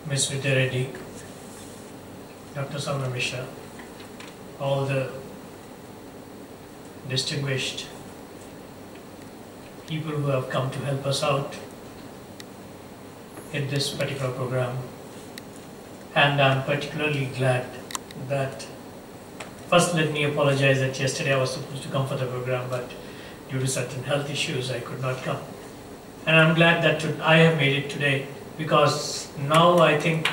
Ms. Vidya Reddy, Dr. Soumya Mishra, all the distinguished people who have come to help us out in this particular program. And I'm particularly glad that, first let me apologize that yesterday I was supposed to come for the program, but due to certain health issues I could not come. And I'm glad that I have made it today, because now I think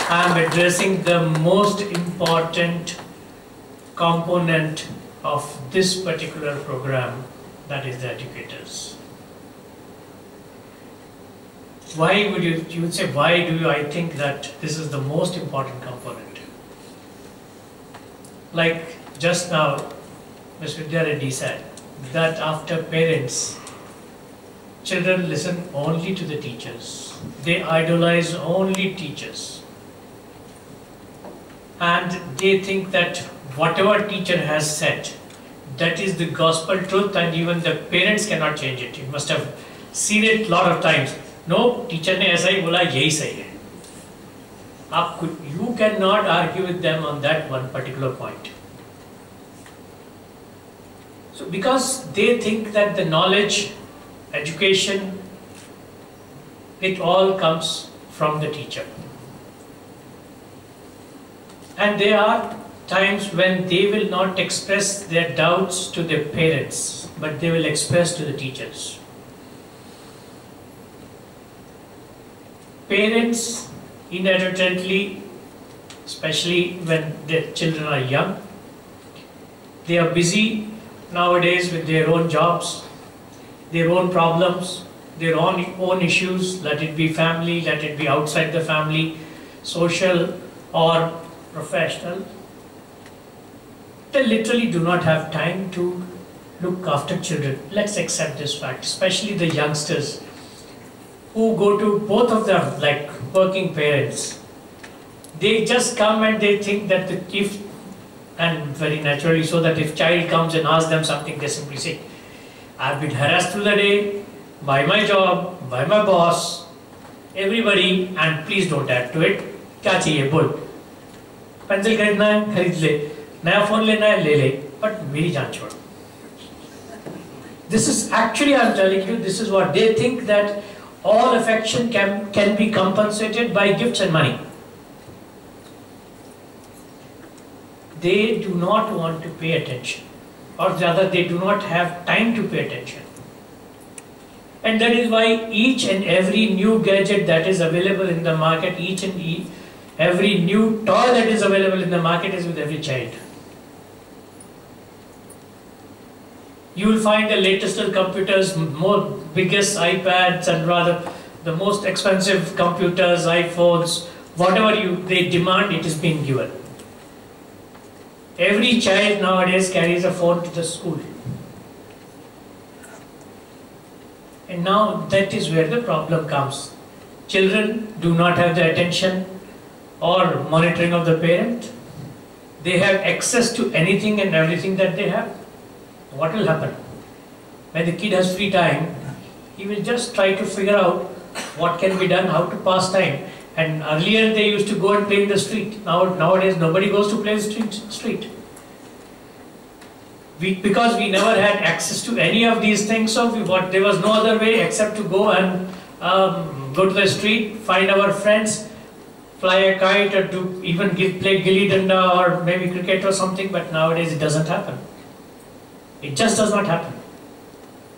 I'm addressing the most important component of this particular program, that is the educators. Why would you would say, why do I think that this is the most important component? Like just now, Ms. Vidya Reddy said that after parents, children listen only to the teachers. They idolize only teachers. And they think that whatever teacher has said, that is the gospel truth, and even the parents cannot change it. You must have seen it a lot of times. No, teacher ने ऐसा ही बोला, यही सही है. You cannot argue with them on that one particular point. So because they think that the knowledge, education, it all comes from the teacher. And there are times when they will not express their doubts to their parents, but they will express to the teachers. Parents inadvertently, especially when their children are young, they are busy nowadays with their own jobs, their own problems, their own issues, let it be family, let it be outside the family, social or professional. They literally do not have time to look after children. Let's accept this fact, especially the youngsters who go to both of them, like working parents. They just come and they think that and very naturally so, that if child comes and asks them something, they simply say, I've been harassed through the day by my job, by my boss, everybody, and please don't add to it. क्या चाहिए बोल? Pencil खरीदना है खरीद ले, नया phone लेना है ले ले, but मेरी जान छोड़. This is actually, I'm telling you, this is what they think, that all affection can be compensated by gifts and money. They do not want to pay attention, or rather they do not have time to pay attention. And that is why each and every new gadget that is available in the market, each and every new toy that is available in the market is with every child. You will find the latest computers, more biggest iPads, and rather the most expensive computers, iPhones, whatever they demand, it is being given. Every child nowadays carries a phone to the school. And now that is where the problem comes. Children do not have the attention or monitoring of the parent. They have access to anything and everything that they have. What will happen? When the kid has free time, he will just try to figure out what can be done, how to pass time. And earlier they used to go and play in the street. Nowadays nobody goes to play in the street. Because we never had access to any of these things, so there was no other way except to go and go to the street, find our friends, fly a kite, or to even play gilli danda or maybe cricket or something. But nowadays it doesn't happen. It just does not happen.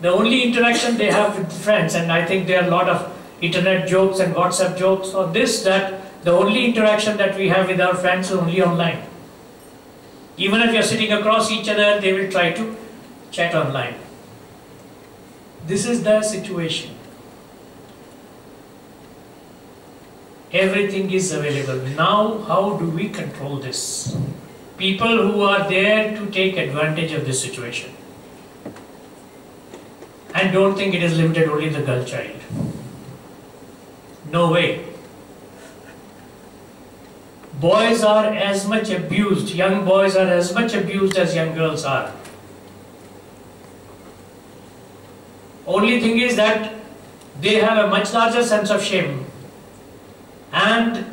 The only interaction they have with friends, and I think there are a lot of internet jokes and WhatsApp jokes on this, that the only interaction that we have with our friends is only online. Even if you are sitting across each other, they will try to chat online. This is the situation. Everything is available. Now, how do we control this? People who are there to take advantage of this situation. And don't think it is limited only to the girl child. No way. Boys are as much abused, young boys are as much abused as young girls are. Only thing is that they have a much larger sense of shame. And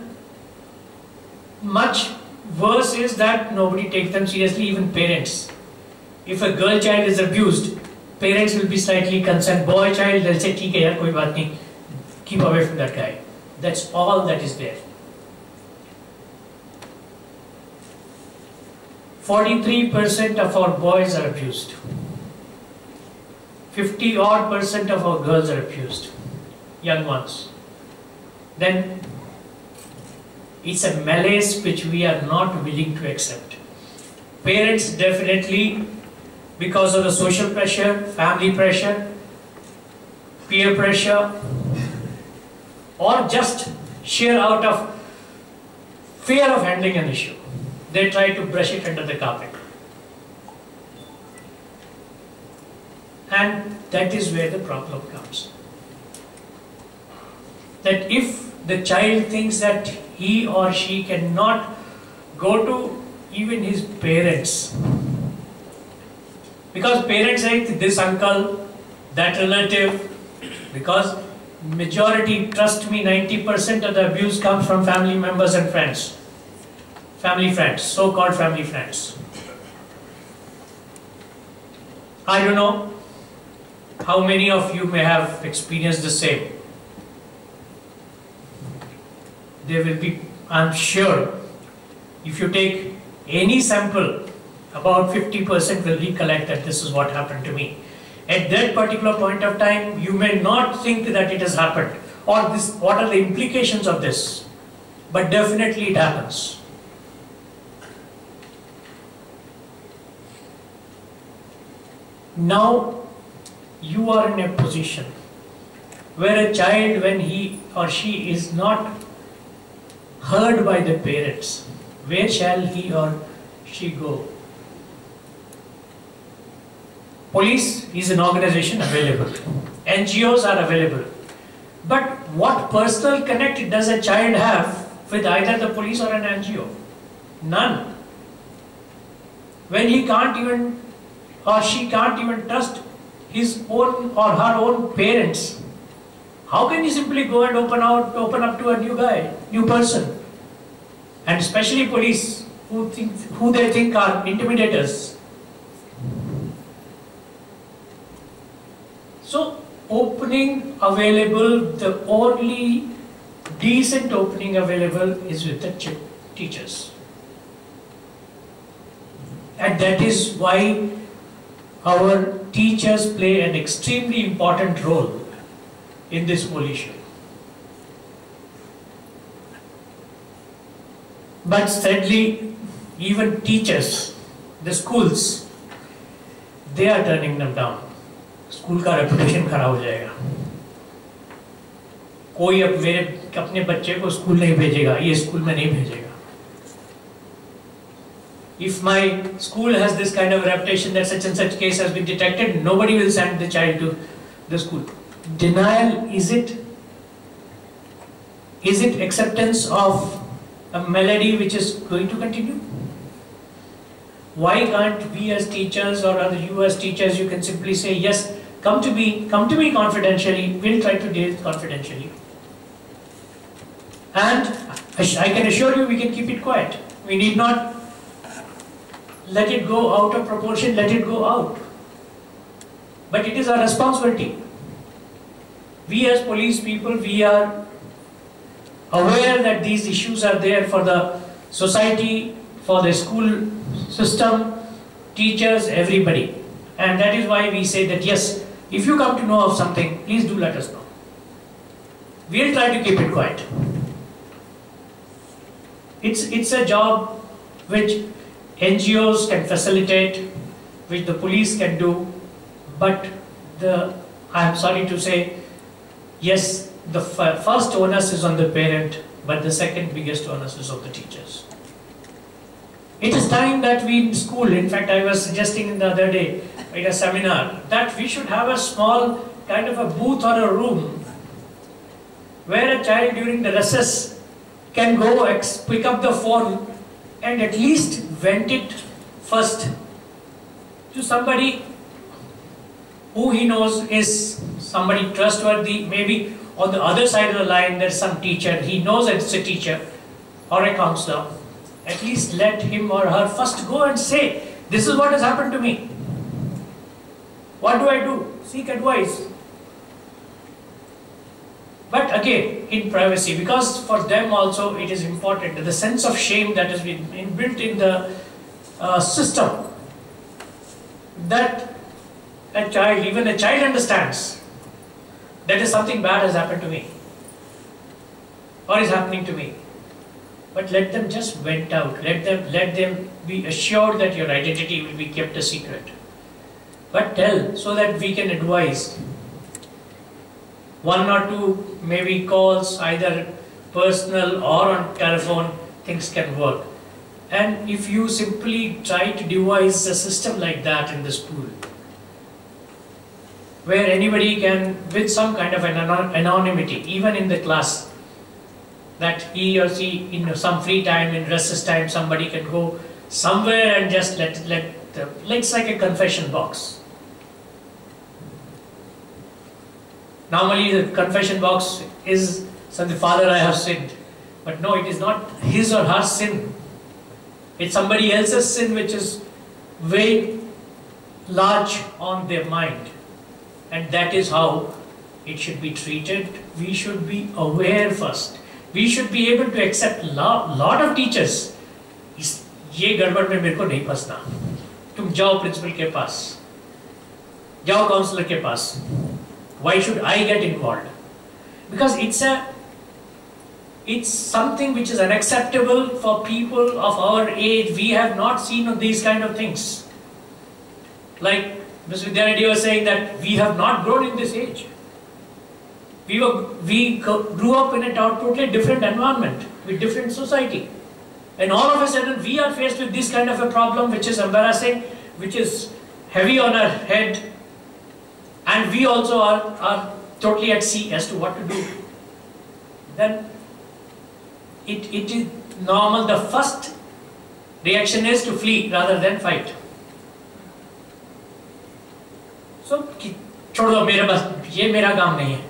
much worse is that nobody takes them seriously, even parents. If a girl child is abused, parents will be slightly concerned. Boy child, they'll say, "ठीक है यार, कोई बात नहीं, keep away from that guy." That's all that is there. 43% of our boys are abused. 50% of our girls are abused, young ones. Then it's a malaise which we are not willing to accept. Parents definitely, because of the social pressure, family pressure, peer pressure, or just sheer out of fear of handling an issue, they try to brush it under the carpet. And that is where the problem comes. That if the child thinks that he or she cannot go to even his parents, because parents say this uncle, that relative, because majority, trust me, 90% of the abuse comes from family members and friends. Family friends, so-called family friends. I don't know how many of you may have experienced the same. There will be, I'm sure, if you take any sample, about 50% will recollect that this is what happened to me. At that particular point of time, you may not think that it has happened, or this, what are the implications of this, but definitely it happens. Now, you are in a position where a child, when he or she is not heard by the parents, where shall he or she go? Police is an organization available. NGOs are available. But what personal connect does a child have with either the police or an NGO? None. When he can't even, or she can't even trust his own or her own parents, how can he simply go and open up to a new guy, new person? And especially police, who they think are intimidators. So, opening available, the only decent opening available is with the teachers. And that is why our teachers play an extremely important role in this whole issue. But sadly, even teachers, the schools, they are turning them down. School का reputation खराब हो जाएगा. कोई अब अपने बच्चे को school नहीं भेजेगा, ये स्कूल में नहीं भेजेगा. If my school has this kind of reputation that such and such case has been detected, nobody will send the child to the school. Denial, is it acceptance of a malady which is going to continue? Why can't we as teachers, or rather you as teachers, you can simply say, yes, come to me confidentially, we'll try to deal confidentially. And I can assure you we can keep it quiet. We need not let it go out of proportion, let it go out. But it is our responsibility. We as police people, we are aware that these issues are there for the society, for the school system, teachers, everybody. And that is why we say that yes, if you come to know of something, please do let us know. We'll try to keep it quiet. It's a job which NGOs can facilitate, which the police can do, but I'm sorry to say, yes, the first onus is on the parent, but the second biggest onus is on the teachers. It is time that we in school, in fact I was suggesting the other day in a seminar, that we should have a small kind of a booth or a room where a child during the recess can go pick up the phone and at least vent it first to somebody who he knows is somebody trustworthy. Maybe on the other side of the line there's some teacher, he knows that it's a teacher or a counselor. At least let him or her first go and say, this is what has happened to me. What do I do? Seek advice. But again, in privacy, because for them also it is important, the sense of shame that has been inbuilt in the system, that a child, even a child understands that is something bad has happened to me or is happening to me. But let them just vent out. Let them be assured that your identity will be kept a secret. But tell, so that we can advise. 1 or 2 maybe calls, either personal or on telephone, things can work. And if you simply try to devise a system like that in the school, where anybody can, with some kind of an anonymity, even in the class, that he or she, in some free time, in recess time, somebody can go somewhere and just it's like a confession box. Normally the confession box is, "So the Father, I have sinned." But no, it is not his or her sin. It's somebody else's sin which is very large on their mind. And that is how it should be treated. We should be aware first. We should be able to accept lot of teachers. ये गड़बड़ में मेरे को नहीं फंसना. तुम जाओ principal के पास, जाओ काउंसलर के पास. Why should I get involved? Because it's something which is unacceptable for people of our age. We have not seen these kind of things. Like Ms. Vidyareddy was saying that we have not grown in this age. We grew up in a totally different environment, with different society. And all of a sudden we are faced with this kind of a problem which is embarrassing, which is heavy on our head. And we also are totally at sea as to what to do. Then it is normal. The first reaction is to flee rather than fight. So, छोड़ दो, ये मेरा काम नहीं है.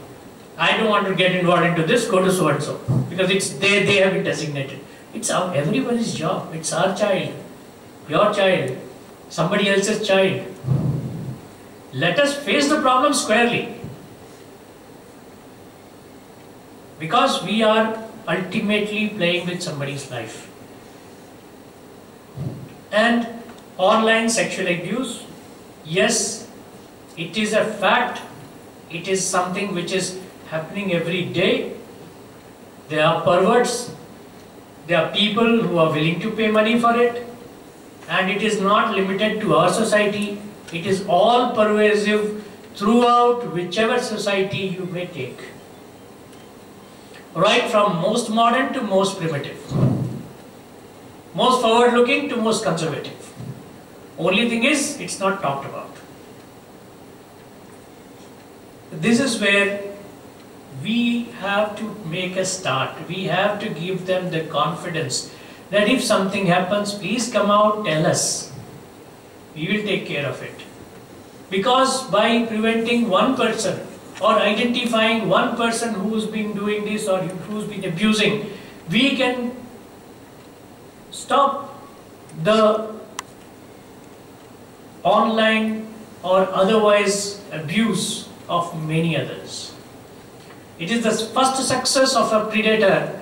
I don't want to get involved into this, go to so and so. Because they have been designated. It's everybody's job. It's our child, your child, somebody else's child. Let us face the problem squarely. Because we are ultimately playing with somebody's life. And online sexual abuse, yes, it is a fact. It is something which is happening every day. There are perverts. There are people who are willing to pay money for it. And it is not limited to our society. It is all pervasive throughout whichever society you may take. Right from most modern to most primitive. Most forward-looking to most conservative. Only thing is, it's not talked about. This is where we have to make a start. We have to give them the confidence that if something happens, please come out, tell us. We will take care of it. Because by preventing one person or identifying one person who's been doing this or who's been abusing, we can stop the online or otherwise abuse of many others. It is the first success of a predator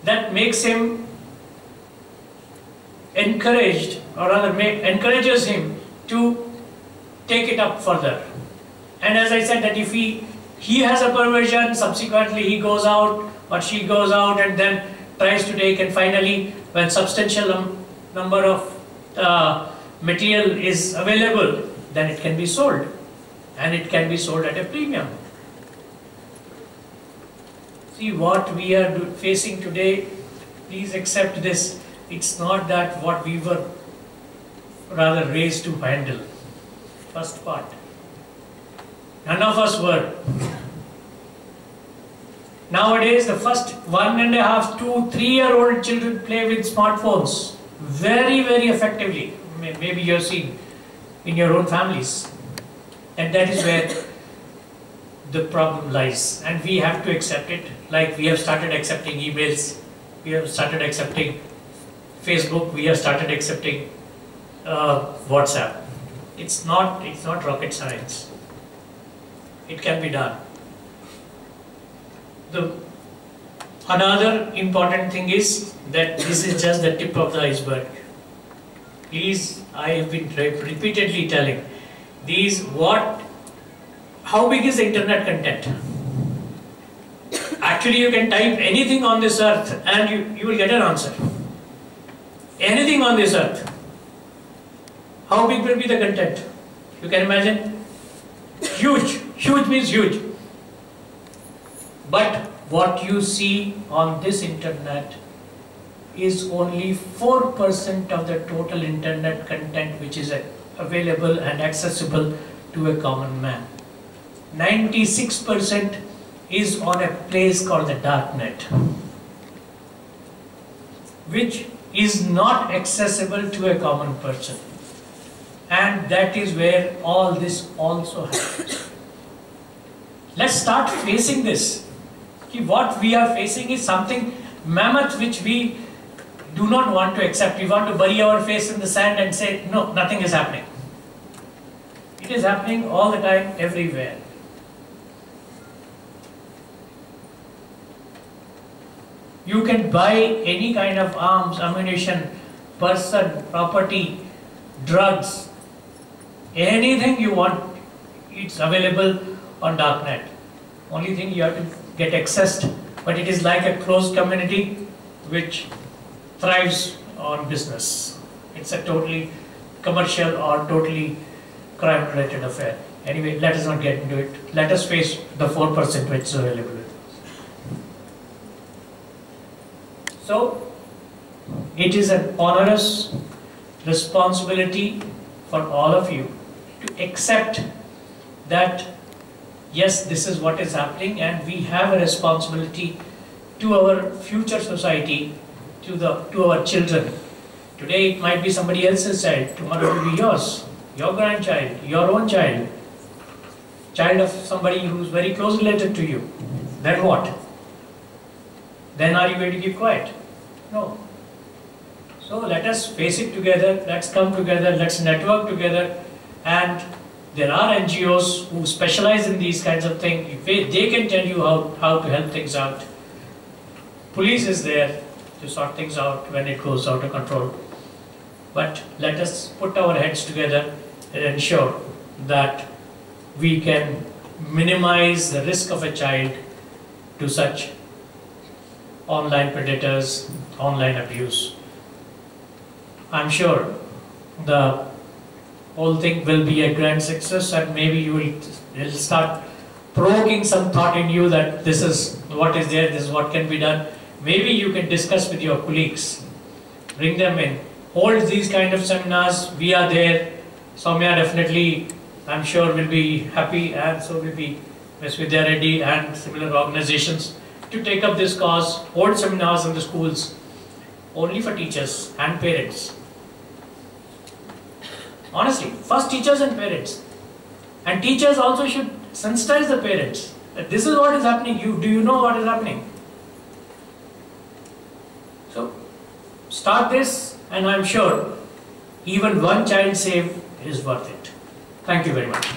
that makes him encouraged, or rather encourages him to take it up further. And as I said, that if he has a perversion, subsequently he goes out or she goes out and then tries to take, and finally when substantial number of material is available, then it can be sold, and it can be sold at a premium. See what we are facing today, please accept this. It's not that what we were rather raised to handle. First part. None of us were. Nowadays, the first 1.5 to 3-year-old children play with smartphones very, very effectively. Maybe you're seeing in your own families. And that is where the problem lies, and we have to accept it. Like we have started accepting emails, we have started accepting Facebook, we have started accepting WhatsApp. It's not rocket science. It can be done. Another important thing is that this is just the tip of the iceberg. Please, I have been repeatedly telling how big is the internet content? Actually, you can type anything on this earth and you will get an answer. Anything on this earth. How big will be the content? You can imagine? Huge. Huge means huge. But what you see on this internet is only 4% of the total internet content which is available and accessible to a common man. 96% is on a place called the darknet, which is not accessible to a common person. And that is where all this also happens. Let's start facing this. What we are facing is something mammoth which we do not want to accept. We want to bury our face in the sand and say, no, nothing is happening. It is happening all the time, everywhere. You can buy any kind of arms, ammunition, person, property, drugs, anything you want, it's available on darknet. Only thing you have to get accessed, but it is like a closed community which thrives on business. It's a totally commercial or totally crime-related affair. Anyway, let us not get into it. Let us face the 4% which is available. So, it is an onerous responsibility for all of you to accept that yes, this is what is happening, and we have a responsibility to our future society, to our children. Today it might be somebody else's child, tomorrow it will be yours, your grandchild, your own child, child of somebody who is very close related to you. Then what? Then are you going to keep quiet? No. So let us face it together, let's come together, let's network together, and there are NGOs who specialize in these kinds of things. They can tell you how to help things out. Police is there to sort things out when it goes out of control. But let us put our heads together and ensure that we can minimize the risk of a child to such online predators, online abuse. I'm sure the whole thing will be a grand success, and maybe you will start provoking some thought in you that this is what is there, this is what can be done. Maybe you can discuss with your colleagues, bring them in, hold these kind of seminars. We are there. Soumya definitely, I'm sure, will be happy, and so will be Ms. Vidya Reddy and similar organizations to take up this cause, hold seminars in the schools only for teachers and parents. Honestly, first teachers and parents. And teachers also should sensitize the parents that this is what is happening. Do you know what is happening? So, start this, and I'm sure even one child saved is worth it. Thank you very much.